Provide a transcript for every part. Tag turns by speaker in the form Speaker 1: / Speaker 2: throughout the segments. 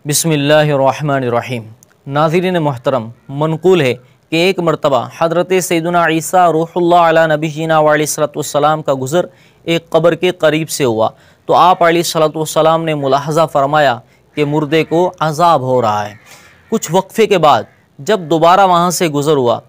Speaker 1: बिस्मिल्लाहिर्रहमानिर्रहीम। नाज़रीन मोहतरम, मनक़ूल है कि एक मरतबा हज़रत सैयदना ईसा रूहुल्लाह अला नबीना व अलैहिस्सलाम का गुज़र एक कब्र के करीब से हुआ तो आप अलैहिस्सलाम ने मुलाहज़ा फ़रमाया कि मुर्दे को अज़ाब हो रहा है। कुछ वक्फ़े के बाद जब दोबारा वहाँ से गुज़र हुआ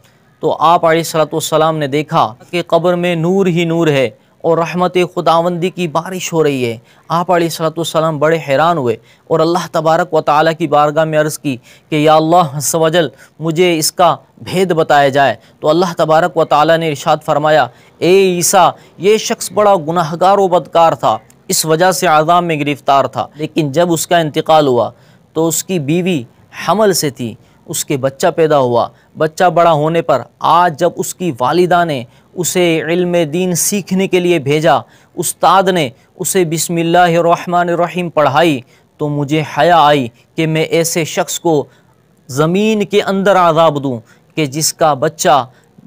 Speaker 1: तो आप अलैहिस्सलाम ने देखा कि कब्र में नूर ही नूर है और रहमत खुदावंदी की बारिश हो रही है। आप अलैहिस्सलाम बड़े हैरान हुए और अल्लाह तबारक व तआला की बारगाह में अर्ज़ की कि या अल्लाह अज़्ज़ व जल, मुझे इसका भेद बताया जाए। तो अल्लाह तबारक व तआला ने इरशाद फरमाया, ए ईसा, ये शख्स बड़ा गुनाहगार व बदकार था, इस वजह से अज़ाब में गिरफ़्तार था, लेकिन जब उसका इंतकाल हुआ तो उसकी बीवी हमल से थी, उसके बच्चा पैदा हुआ। बच्चा बड़ा होने पर आज जब उसकी वालिदा ने उसे इल्म दीन सीखने के लिए भेजा, उस्ताद ने उसे बिस्मिल्लाहिर्रहमानिर्रहीम पढ़ाई, तो मुझे हया आई कि मैं ऐसे शख्स को ज़मीन के अंदर आज़ाब दूँ कि जिसका बच्चा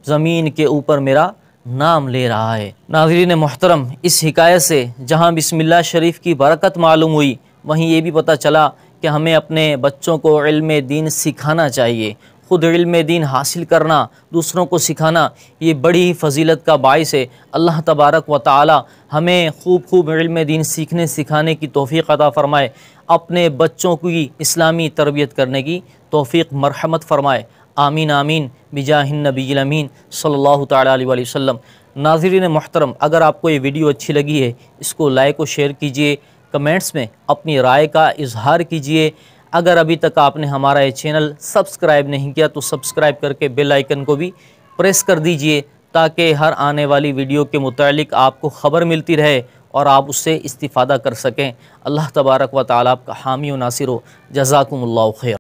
Speaker 1: ज़मीन के ऊपर मेरा नाम ले रहा है। नाज़रीन मोहतरम, इस हिकायत से जहाँ बिस्मिल्लाह शरीफ की बरकत मालूम हुई, वहीं ये भी पता चला कि हमें अपने बच्चों को इल्म दीन सिखाना चाहिए। ख़ुद इल्म दीन हासिल करना, दूसरों को सिखाना, ये बड़ी ही फ़जीलत का बाइस है। अल्लाह तबारक व तआला हमें खूब इल्म दीन सीखने सिखाने की तौफ़ीक़ अता फ़रमाए, अपने बच्चों की इस्लामी तरबियत करने की तौफ़ीक़ मरहमत फ़रमाए। आमीन आमीन बिजाहिन नबील अमीन सल्लल्लाहु तआला अलैहि वसल्लम। नाज़रीन मोहतरम, अगर आपको ये वीडियो अच्छी लगी है, इसको लाइक और शेयर कीजिए, कमेंट्स में अपनी राय का इजहार कीजिए। अगर अभी तक आपने हमारा ये चैनल सब्सक्राइब नहीं किया तो सब्सक्राइब करके बेल आइकन को भी प्रेस कर दीजिए, ताकि हर आने वाली वीडियो के मुतालिक आपको ख़बर मिलती रहे और आप उससे इस्तिफ़ादा कर सकें। अल्लाह तबारक व तआला आपका हामी व नासिर हो। जज़ाकुमुल्लाहु खैर।